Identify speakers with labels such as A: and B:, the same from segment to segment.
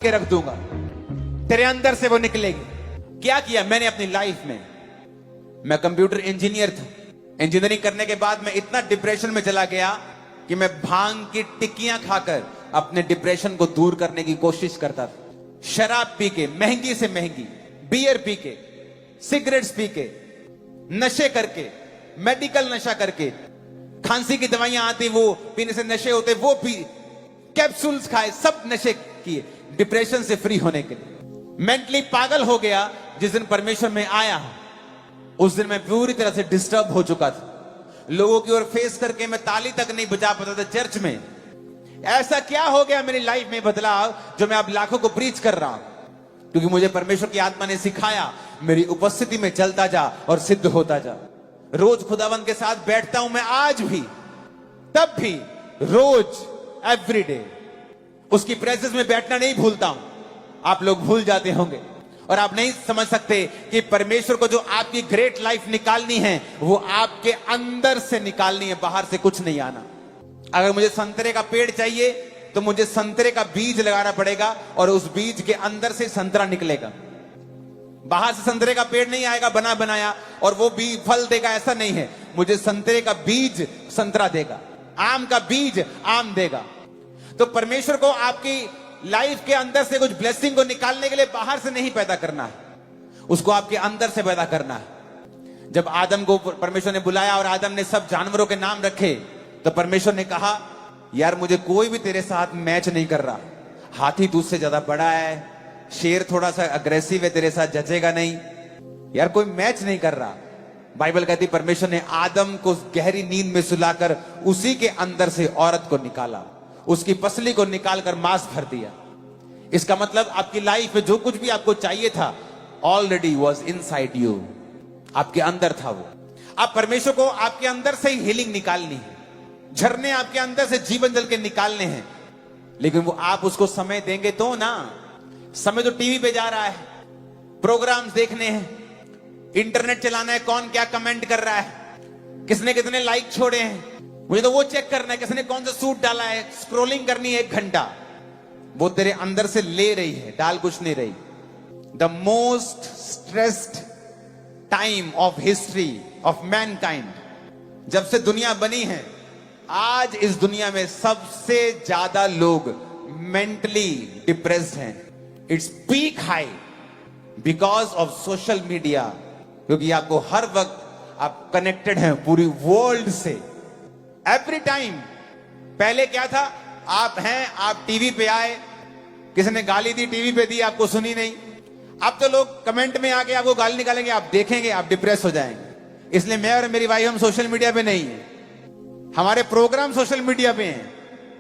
A: के रख दूंगा, तेरे अंदर से वो निकलेगी। क्या किया मैंने अपनी लाइफ में? मैं कंप्यूटर इंजीनियर था। इंजीनियरिंग करने के बाद मैं इतना डिप्रेशन में चला गया कि मैं भांग की टिक्कियां खाकर अपने डिप्रेशन को दूर करने की कोशिश करता था। शराब पी के, महंगी से महंगी बियर पी के, सिगरेट्स पी के, नशे करके, मेडिकल नशा करके, खांसी की दवाइयां आती वो पीने से नशे होते, वो पी, कैप्सूल्स खाए, सब नशे किए डिप्रेशन से फ्री होने के लिए। मेंटली पागल हो गया। जिस दिन परमेश्वर में आया उस दिन मैं पूरी तरह से डिस्टर्ब हो चुका था। लोगों की ओर फेस करके मैं ताली तक नहीं बजा पाता था चर्च में। ऐसा क्या हो गया मेरी लाइफ में बदलाव जो मैं अब लाखों को प्रीच कर रहा हूं? क्योंकि मुझे परमेश्वर की आत्मा ने सिखाया, मेरी उपस्थिति में चलता जा और सिद्ध होता जा। रोज खुदावंद के साथ बैठता हूं मैं, आज भी, तब भी, रोज, एवरीडे उसकी प्रेजेंस में बैठना नहीं भूलता हूं। आप लोग भूल जाते होंगे और आप नहीं समझ सकते कि परमेश्वर को जो आपकी ग्रेट लाइफ निकालनी है वो आपके अंदर से निकालनी है, बाहर से कुछ नहीं आना। अगर मुझे संतरे का पेड़ चाहिए तो मुझे संतरे का बीज लगाना पड़ेगा और उस बीज के अंदर से संतरा निकलेगा। बाहर से संतरे का पेड़ नहीं आएगा बना बनाया और वो बीज फल देगा, ऐसा नहीं है। मुझे संतरे का बीज संतरा देगा, आम का बीज आम देगा। तो परमेश्वर को आपकी लाइफ के अंदर से कुछ ब्लेसिंग को निकालने के लिए बाहर से नहीं पैदा करना है, उसको आपके अंदर से पैदा करना है। जब आदम को परमेश्वर ने बुलाया और आदम ने सब जानवरों के नाम रखे तो परमेश्वर ने कहा, यार मुझे कोई भी तेरे साथ मैच नहीं कर रहा। हाथी तुझसे ज्यादा बड़ा है, शेर थोड़ा सा अग्रेसिव है, तेरे साथ जचेगा नहीं, यार कोई मैच नहीं कर रहा। बाइबल कहती परमेश्वर ने आदम को गहरी नींद में सुलाकर उसी के अंदर से औरत को निकाला, उसकी पसली को निकालकर मांस भर दिया। इसका मतलब आपकी लाइफ में जो कुछ भी आपको चाहिए था ऑलरेडी वॉज इनसाइड यू, आपके अंदर था वो। आप परमेश्वर को आपके अंदर से ही हीलिंग निकालनी है, झरने आपके अंदर से जीवन जल के निकालने हैं, लेकिन वो आप उसको समय देंगे तो ना। समय तो टीवी पे जा रहा है, प्रोग्राम्स देखने हैं, इंटरनेट चलाना है, कौन क्या कमेंट कर रहा है, किसने कितने लाइक छोड़े हैं, मुझे तो वो चेक करना है, किसने कौन सा सूट डाला है, स्क्रोलिंग करनी है 1 घंटा। वो तेरे अंदर से ले रही है, डाल कुछ नहीं रही। The most stressed time of history of Mankind, जब से दुनिया बनी है, आज इस दुनिया में सबसे ज्यादा लोग मेंटली डिप्रेस्ड हैं। Its peak high because of social media, क्योंकि आपको हर वक्त आप कनेक्टेड हैं पूरी वर्ल्ड से, एवरी टाइम। पहले क्या था, आप हैं, आप टीवी पे आए, किसी ने गाली दी, टीवी पे दी, आपको सुनी नहीं। अब तो लोग कमेंट में आके आपको गाली निकालेंगे, आप देखेंगे, आप डिप्रेस हो जाएंगे। इसलिए मैं और मेरी वाइफ हम सोशल मीडिया पे नहीं है, हमारे प्रोग्राम सोशल मीडिया पे हैं,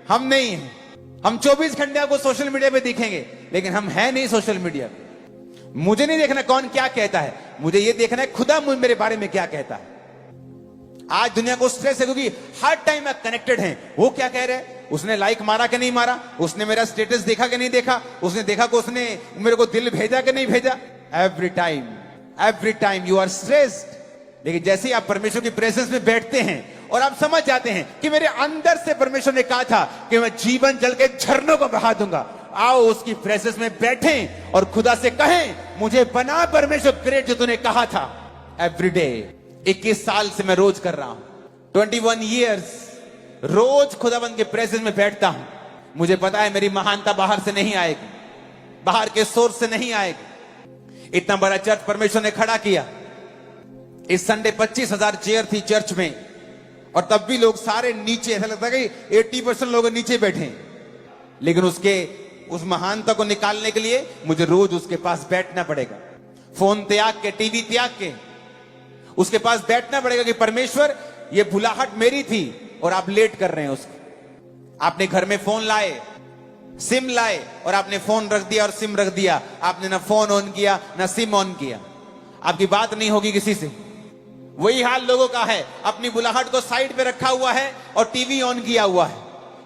A: हम नहीं हैं। हम 24 घंटे आपको सोशल मीडिया पे दिखेंगे, लेकिन हम हैं नहीं सोशल मीडिया पे। मुझे नहीं देखना कौन क्या कहता है, मुझे ये देखना है खुदा मेरे बारे में क्या कहता है। आज दुनिया को स्ट्रेस है क्योंकि हर टाइम आप कनेक्टेड हैं। वो क्या कह रहे हैं, उसने लाइक मारा कि नहीं मारा, उसने मेरा स्टेटस देखा कि नहीं देखा, उसने देखा कि उसने मेरे को दिल भेजा कि नहीं भेजा। Every time you are stressed. लेकिन जैसे ही आप परमेश्वर की प्रेजेंस में बैठते हैं और आप समझ जाते हैं कि मेरे अंदर से परमेश्वर ने कहा था कि मैं जीवन जल के झरनों को बहा दूंगा, आओ उसकी प्रेजेंस में बैठें और खुदा से कहें, मुझे बना परमेश्वर ग्रेट जो तूने कहा था। एवरीडे 21 साल से मैं रोज कर रहा हूं, 21 ईयर्स रोज खुदावंद के प्रेजेंस में बैठता हूं। मुझे पता है मेरी महानता बाहर से नहीं आएगी, बाहर के सोर्स से नहीं आएगी। इतना बड़ा चर्च परमेश्वर ने खड़ा किया। इस संडे 25,000 चेयर थी चर्च में और तब भी लोग सारे नीचे, ऐसा लगता है कि 80% लोग नीचे बैठे। लेकिन उस महानता को निकालने के लिए मुझे रोज उसके पास बैठना पड़ेगा, फोन त्याग के, टीवी त्याग के उसके पास बैठना पड़ेगा कि परमेश्वर ये भुलाहट मेरी थी और आप लेट कर रहे हैं उसको। आपने घर में फोन लाए, सिम लाए और आपने फोन रख दिया और सिम रख दिया, आपने ना फोन ऑन किया ना सिम ऑन किया, आपकी बात नहीं होगी किसी से। वही हाल लोगों का है, अपनी बुलाहट को साइड पे रखा हुआ है और टीवी ऑन किया हुआ है।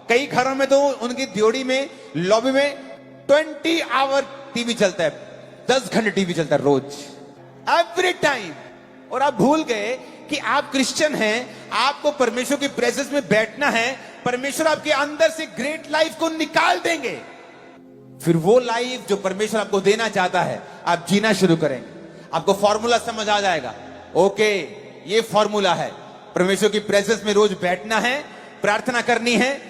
A: कई घरों में तो उनकी ड्योढ़ी में, लॉबी में 20 आवर टीवी चलता है, 10 घंटे टीवी चलता है रोज, एवरी टाइम। और आप भूल गए कि आप क्रिश्चियन हैं, आपको परमेश्वर की प्रेजेंस में बैठना है। परमेश्वर आपके अंदर से ग्रेट लाइफ को निकाल देंगे। फिर वो लाइफ जो परमेश्वर आपको देना चाहता है आप जीना शुरू करेंगे। आपको फॉर्मूला समझ आ जाएगा, ओके ये फॉर्मूला है, परमेश्वर की प्रेजेंस में रोज बैठना है, प्रार्थना करनी है,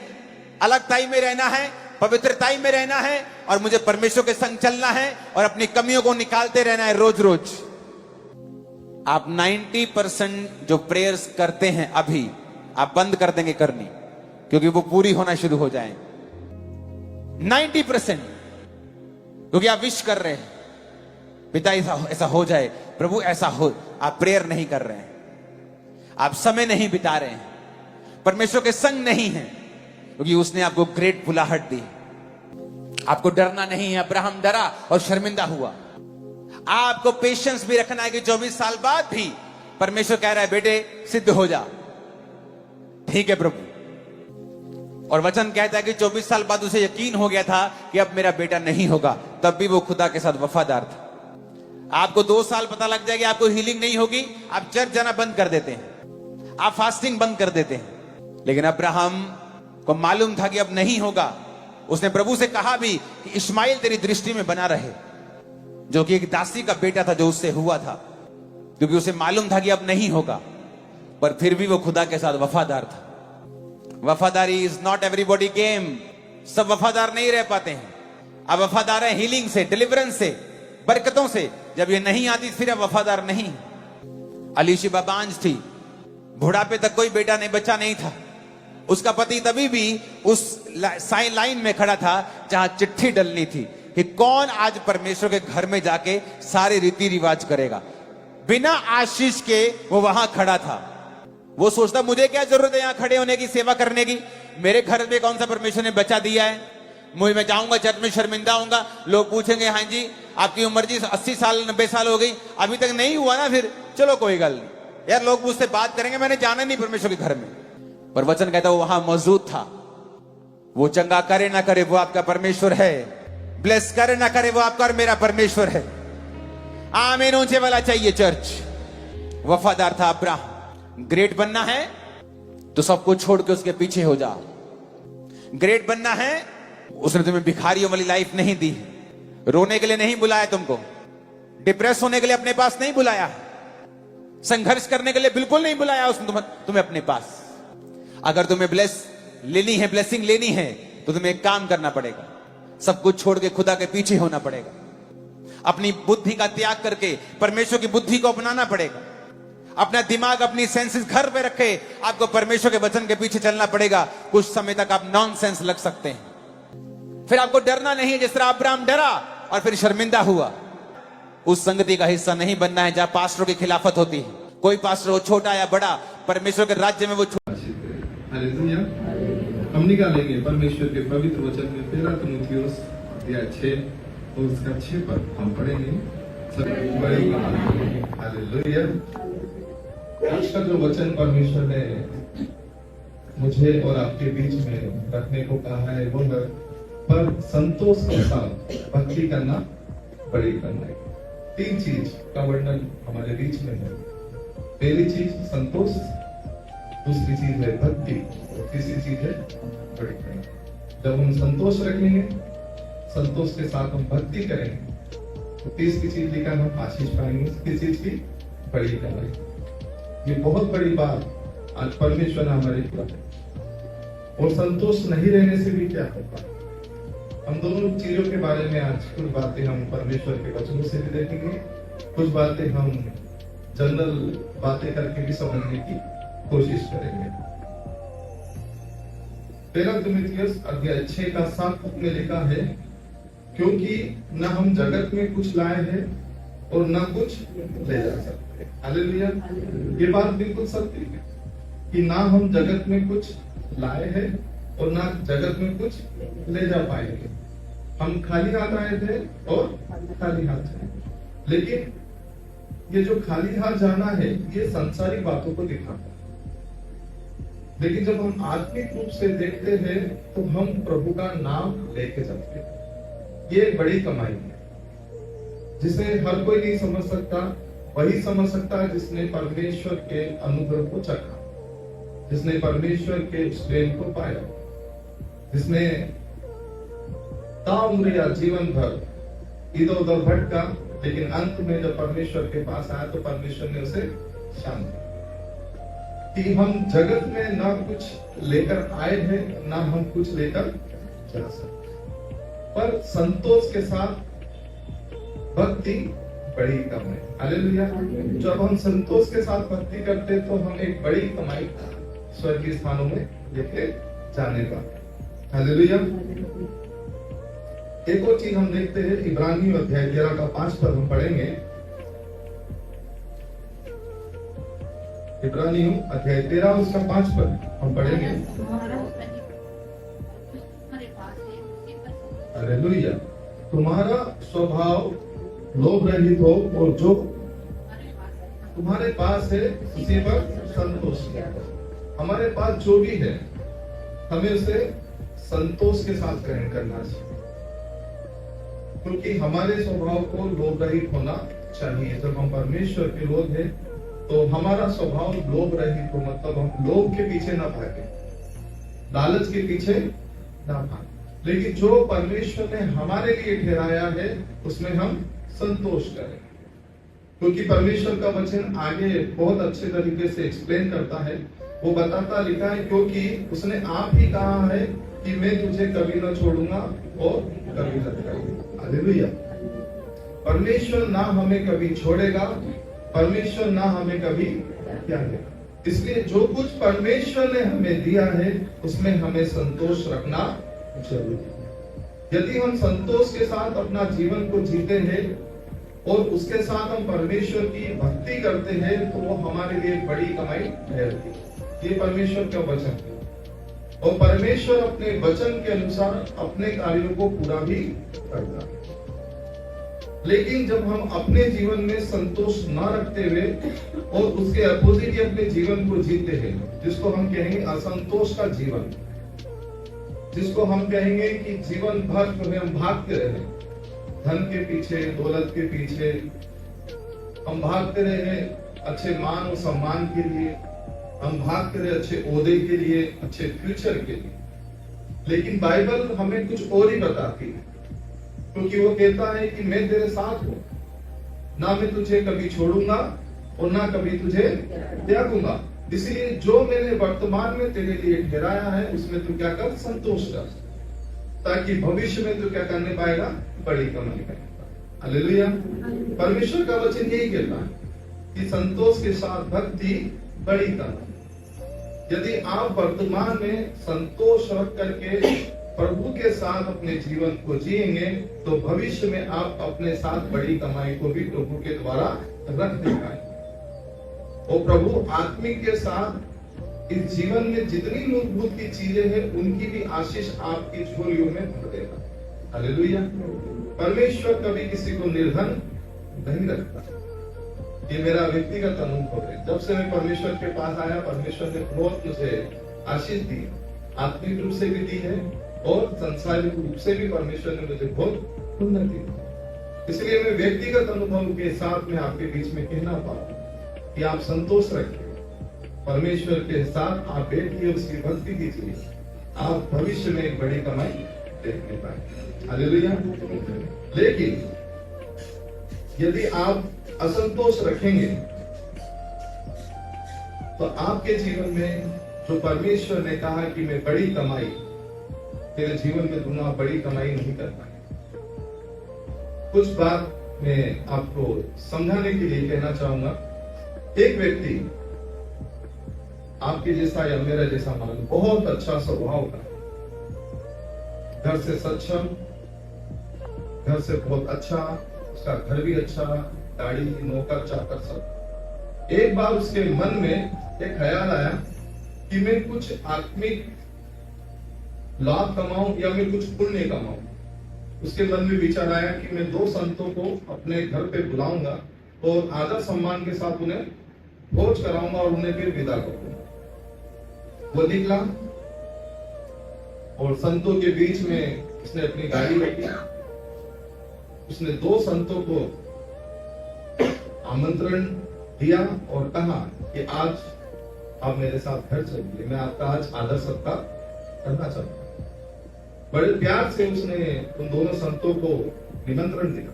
A: अलग टाइम में रहना है, पवित्रताई में रहना है और मुझे परमेश्वर के संग चलना है और अपनी कमियों को निकालते रहना है रोज रोज। आप 90% जो प्रेयर्स करते हैं अभी आप बंद कर देंगे करनी, क्योंकि वो पूरी होना शुरू हो जाए। 90% क्योंकि आप विश कर रहे हैं पिता ऐसा हो जाए, प्रभु ऐसा हो। आप प्रेयर नहीं कर रहे हैं, आप समय नहीं बिता रहे हैं, परमेश्वर के संग नहीं है, क्योंकि उसने आपको ग्रेट बुलाहट दी। आपको डरना नहीं है, अब्राहम डरा और शर्मिंदा हुआ। आपको पेशेंस भी रखना है कि 24 साल बाद भी परमेश्वर कह रहा है बेटे सिद्ध हो जा। ठीक है प्रभु। और वचन कहता है कि 24 साल बाद उसे यकीन हो गया था कि अब मेरा बेटा नहीं होगा, तब भी वो खुदा के साथ वफादार था। आपको 2 साल पता लग जाएगा आपको हीलिंग नहीं होगी, आप चर्च जाना बंद कर देते हैं, आप फास्टिंग बंद कर देते हैं। लेकिन अब्राहम को मालूम था कि अब नहीं होगा। उसने प्रभु से कहा भी कि इस्माइल तेरी दृष्टि में बना रहे, जो कि एक दासी का बेटा था जो उससे हुआ था, क्योंकि उसे मालूम था कि अब नहीं होगा, पर फिर भी वो खुदा के साथ वफादार था। वफादारी इज नॉट एवरीबॉडी गेम। सब वफादार नहीं रह पाते हैं। अब वफादार है हीलिंग से, डिलीवरेंस से, बरकतों से। जब ये नहीं आती फिर अब वफादार नहीं। अलीशिबा बांझ थी, बुढ़ापे तक कोई बेटा नहीं, बच्चा नहीं था। उसका पति तभी भी उस लाइन में खड़ा था जहां चिट्ठी डलनी थी कि कौन आज परमेश्वर के घर में जाके सारे रीति रिवाज करेगा। बिना आशीष के वो वहां खड़ा था। वो सोचता मुझे क्या जरूरत है यहां खड़े होने की, सेवा करने की, मेरे घर में कौन सा परमेश्वर ने बच्चा दिया है। मुझे मैं जाऊंगा चर्च में शर्मिंदा होऊंगा, लोग पूछेंगे हाँ जी आपकी उम्र जी 80 साल 90 साल हो गई, अभी तक नहीं हुआ ना, फिर चलो कोई गल नहीं यार, लोग मुझसे बात करेंगे, मैंने जाना नहीं परमेश्वर के घर में। पर वचन कहता वो वहां मौजूद था। वो चंगा करे ना करे वो आपका परमेश्वर है, ब्लेस करे ना करे वो आपका और मेरा परमेश्वर है। आमीन ऊंचे वाला चाहिए चर्च। वफादार था अब्राहम। ग्रेट बनना है तो सब कुछ छोड़ के उसके पीछे हो जा। ग्रेट बनना है, उसने तुम्हें भिखारियों वाली लाइफ नहीं दी, रोने के लिए नहीं बुलाया तुमको, डिप्रेस होने के लिए अपने पास नहीं बुलाया, संघर्ष करने के लिए बिल्कुल नहीं बुलाया उसने तुम्हें अपने पास। अगर तुम्हें ब्लेसिंग लेनी है तो तुम्हें एक काम करना पड़ेगा, सब कुछ छोड़ के खुदा के पीछे होना पड़ेगा। अपनी बुद्धि का त्याग करके परमेश्वर की बुद्धि को अपनाना पड़ेगा। अपना दिमाग अपनी सेंसेस घर पे रखे, आपको परमेश्वर के वचन के पीछे चलना पड़ेगा। कुछ समय तक आप नॉनसेंस लग सकते हैं, फिर आपको डरना नहीं है जिस तरह अब्राहम डरा और फिर शर्मिंदा हुआ। उस संगति का हिस्सा नहीं बनना है जहां पास्टरों की खिलाफत होती है। कोई पास्टर हो छोटा या बड़ा, परमेश्वर के राज्य में वो
B: हालेलुया। हम निकालेंगे परमेश्वर के पवित्र वचन में 13 तीमुथियुस अध्याय 6 और उसका 6 पद हम पढ़ेंगे। बड़ी हालेलुया। आज का जो वचन परमेश्वर ने मुझे और आपके बीच में रखने को कहा है वो है पर संतोष के साथ भक्ति करना, बड़ी करना। 3 चीज का वर्णन हमारे बीच में है। पहली चीज संतोष, दूसरी चीज है भक्ति, तीसरी चीज है बड़ी करना। जब हम संतोष रखेंगे, संतोष के साथ हम भक्ति करेंगे तो तीसरी चीज लिखा हम आशीष पाएंगे, किस चीज की, बड़ी करना। ये बहुत बड़ी बात आज परमेश्वर ने हमारे किया है। और संतोष नहीं रहने से भी क्या होगा, हम दोनों चीजों के बारे में आज कुछ बातें हम परमेश्वर के वचनों से भी देखेंगे, कुछ बातें हम जनरल बातें करके भी समझने की कोशिश करेंगे। 13 तीमुथियुस अध्याय 6 का 7 पद में लिखा है क्योंकि न हम जगत में कुछ लाए हैं और न कुछ ले जा सकते। हालेलुया। ये बात बिल्कुल सत्य है कि ना हम जगत में कुछ लाए हैं और ना जगत में कुछ ले जा पाएंगे। हम खाली हाथ आए थे और खाली हाथ जाएंगे। लेकिन ये जो खाली हाथ जाना है ये संसारिक बातों को दिखाता है। लेकिन जब हम आत्मिक रूप से देखते हैं तो हम प्रभु का नाम लेके चलते हैं। ये एक बड़ी कमाई है जिसे हर कोई नहीं समझ सकता। वही समझ सकता है जिसने परमेश्वर के अनुग्रह को चखा, जिसने परमेश्वर के प्रेम को पाया, जिसने ताउम्र या जीवन भर इधर उधर भटका, लेकिन अंत में जब परमेश्वर के पास आया तो परमेश्वर ने उसे शांति कि हम जगत में ना कुछ लेकर आए हैं ना हम कुछ लेकर जा सकते, पर संतोष के साथ भक्ति बड़ी कमाई। हालेलुया। जब हम संतोष के साथ भक्ति करते तो हम एक बड़ी कमाई स्वर्गीय स्थानों में लेके जाने का। हालेलुया। एक और चीज हम देखते हैं, इब्रानियों अध्याय 13 का 5 पर हम पढ़ेंगे। इब्रानियों अध्याय 13 उसका 5 पर हम पढ़ेंगे। हालेलुया। तुम्हारा स्वभाव लोभ रहित हो और जो तुम्हारे पास है उसी पर संतोष करो। हमारे पास जो भी है हमें उसे संतोष के साथ ग्रहण करना चाहिए, क्योंकि हमारे स्वभाव को लोभ रहित होना चाहिए। जब हम परमेश्वर के लोग हैं तो हमारा स्वभाव लोभ रहित हो, मतलब हम लोभ के पीछे ना भागे, लालच के पीछे ना भागे, लेकिन जो परमेश्वर ने हमारे लिए ठहराया है उसमें हम संतोष करें। क्योंकि परमेश्वर का वचन आगे बहुत अच्छे तरीके से एक्सप्लेन करता है। वो बताता लिखा है, क्योंकि उसने आप ही कहा है कि मैं तुझे कभी न छोड़ूंगा और कभी न छोड़ूंगा। हालेलुया। परमेश्वर ना हमें कभी छोड़ेगा, परमेश्वर ना हमें कभी त्यागेगा। इसलिए जो कुछ परमेश्वर ने हमें दिया है उसमें हमें संतोष रखना जरूरी है। यदि हम संतोष के साथ अपना जीवन को जीते हैं और उसके साथ हम परमेश्वर की भक्ति करते हैं तो वो हमारे लिए बड़ी कमाई ठहरती है। ये परमेश्वर का वचन है और परमेश्वर अपने वचन के अनुसार अपने कार्यों को पूरा भी करता है। लेकिन जब हम अपने जीवन में संतोष न रखते हुए और उसके अपोजिट अपने जीवन को जीते हैं, जिसको हम कहेंगे असंतोष का जीवन, जिसको हम कहेंगे कि जीवन भर जो है हम भागते रहे, धन के पीछे, दौलत के पीछे हम भागते रहे, अच्छे मान और सम्मान के लिए हम भागते रहे, अच्छे ओहदे के लिए, अच्छे फ्यूचर के लिए। लेकिन बाइबल हमें कुछ और ही बताती है, क्योंकि वो कहता है कि मैं तेरे साथ हूं, ना मैं तुझे कभी छोड़ूंगा और ना कभी तुझे त्यागूंगा। इसलिए जो मैंने वर्तमान में तेरे लिए ठहराया है उसमें तू क्या कर, संतोष कर, ताकि भविष्य में तू क्या करने पाएगा, बड़ी कमाई करेगा। हालेलुया। परमेश्वर का वचन यही कहता है कि संतोष के साथ भक्ति बड़ी कमाई। यदि आप वर्तमान में संतोष रख करके प्रभु के साथ अपने जीवन को जिएंगे तो भविष्य में आप अपने साथ बड़ी कमाई को भी प्रभु के द्वारा रख दे पाएंगे। और प्रभु आत्मिक के साथ इस जीवन में जितनी मूलभूत की चीजें हैं उनकी भी आशीष आपकी झोलियों में भर देगा। हालेलुया। परमेश्वर कभी किसी को निर्धन नहीं रखता। ये मेरा व्यक्तिगत अनुभव है। जब से मैं परमेश्वर के पास आया, परमेश्वर ने बहुत मुझे आशीष दी, आत्मिक रूप से भी दी है और सांसारिक रूप से भी परमेश्वर ने मुझे बहुत उन्नति दी। इसलिए मैं व्यक्तिगत अनुभव के साथ में आपके बीच में कहना पाऊं कि आप संतोष रखिए, परमेश्वर के साथ आप बैठिए, उसकी भक्ति कीजिए, आप भविष्य में एक बड़ी कमाई देखने पाएंगे। हालेलुया। लेकिन यदि आप असंतोष रखेंगे तो आपके जीवन में जो परमेश्वर ने कहा कि मैं बड़ी कमाई तेरे जीवन में दूंगा, बड़ी कमाई नहीं कर पाए। कुछ बात मैं आपको समझाने के लिए कहना चाहूंगा। एक व्यक्ति आपके जैसा या मेरा जैसा मान, बहुत अच्छा स्वभाव का, घर से सक्षम, घर से बहुत अच्छा, उसका घर भी अच्छा, गाड़ी, नौकर चाकर सब। एक बार उसके मन में एक ख्याल आया कि मैं कुछ आत्मिक लाभ कमाऊं या मैं कुछ पुण्य कमाऊं। उसके मन में विचार आया कि मैं 2 संतों को अपने घर पे बुलाऊंगा और आदर सम्मान के साथ उन्हें भोज कराऊंगा और उन्हें फिर विदा करूंगा। वो निकला और संतों के बीच में उसने अपनी गाड़ी रखी। उसने 2 संतों को आमंत्रण दिया और कहा कि आज आप मेरे साथ घर चलिए, मैं आपका आज आदर सत्कार करना चाहता हूं। बड़े प्यार से उसने उन दोनों संतों को निमंत्रण दिया।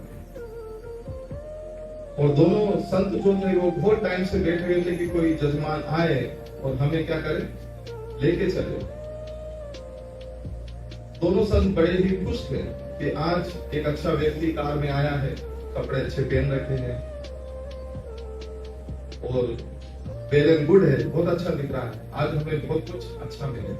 B: और दोनों संत जो थे वो बहुत टाइम से बैठे हुए थे कि कोई जजमान आए और हमें क्या करे, लेके चले। दोनों संत बड़े ही खुश थे कि आज एक अच्छा व्यक्ति कार में आया है, कपड़े अच्छे पहन रखे हैं और वेल एंड गुड है, बहुत अच्छा दिख रहा है, आज हमें बहुत कुछ अच्छा मिले।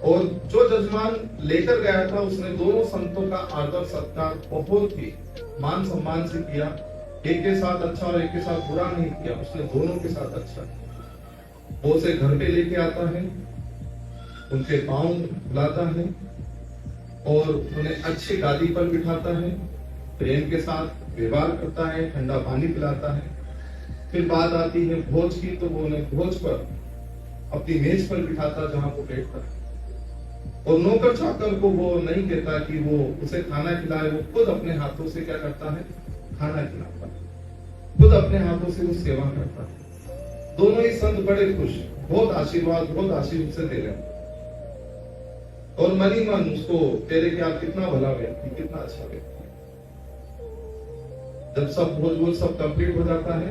B: और जो जजमान लेकर गया था उसने दोनों संतों का आदर सत्कार बहुत ही मान सम्मान से किया। एक के साथ अच्छा और एक के साथ बुरा नहीं किया, उसने दोनों के साथ अच्छा किया। वो उसे घर पे लेके आता है, उनके पांव बुलाता है और उन्हें अच्छी गादी पर बिठाता है, प्रेम के साथ व्यवहार करता है, ठंडा पानी पिलाता है। फिर बात आती है भोज की, तो वो उन्हें भोज पर अपनी मेज पर बिठाता जहां वो बैठता है। और नौकर चाकर को वो नहीं कहता कि वो उसे खाना खिलाए, वो खुद अपने हाथों से क्या करता है, खाना खिलाता है, खुद अपने हाथों से वो सेवा करता है। दोनों ही संत बड़े खुश, बहुत आशीर्वाद, बहुत आशीष उसे दे रहे हैं। और मन ही मन उसको कह रहे कि आप कितना भला व्यक्ति, कितना अच्छा व्यक्ति। जब सब भोज सब कंप्लीट हो जाता है,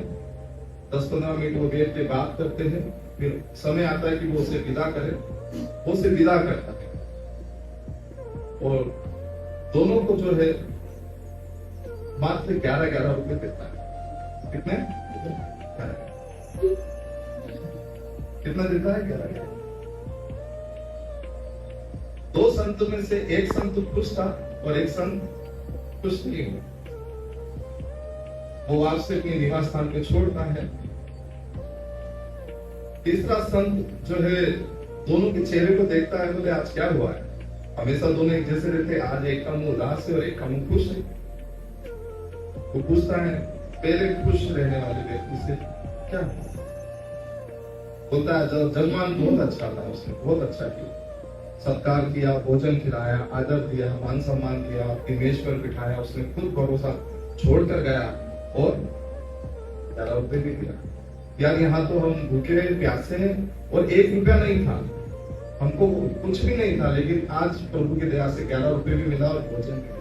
B: 10-15 मिनट वो बैठ के बात करते हैं, फिर समय आता है कि वो उसे विदा करे, वो उसे विदा करता है। और दोनों को जो है मात्र 11-11 रुपए देता है। कितने? कितना देता है? 11। दो संत में से एक संत खुश था और एक संत खुश नहीं हुआ। वो आपसे अपने निवास स्थान पे छोड़ता है। तीसरा संत जो है दोनों के चेहरे को देखता है, बोले आज क्या हुआ है? हमेशा दोनों एक जैसे रहते, आज एक का मुंह उदास है और एक का मुंह खुश है। वो पूछता है पहले खुश रहने वाले व्यक्ति से क्या हुआ? बोलता है जजमान बहुत अच्छा था, उसने बहुत अच्छा किया, सत्कार किया, भोजन खिलाया, आदर दिया, मान सम्मान दिया, अपनी मेज पर बिठाया, उसने खुद भरोसा छोड़कर गया और 11 रुपए भी दिया। यार यहाँ तो हम भूखे प्यासे हैं और 1 रुपया नहीं था, हमको कुछ भी नहीं था, लेकिन आज प्रभु की दया से 11 रुपए भी मिला और भोजन भी।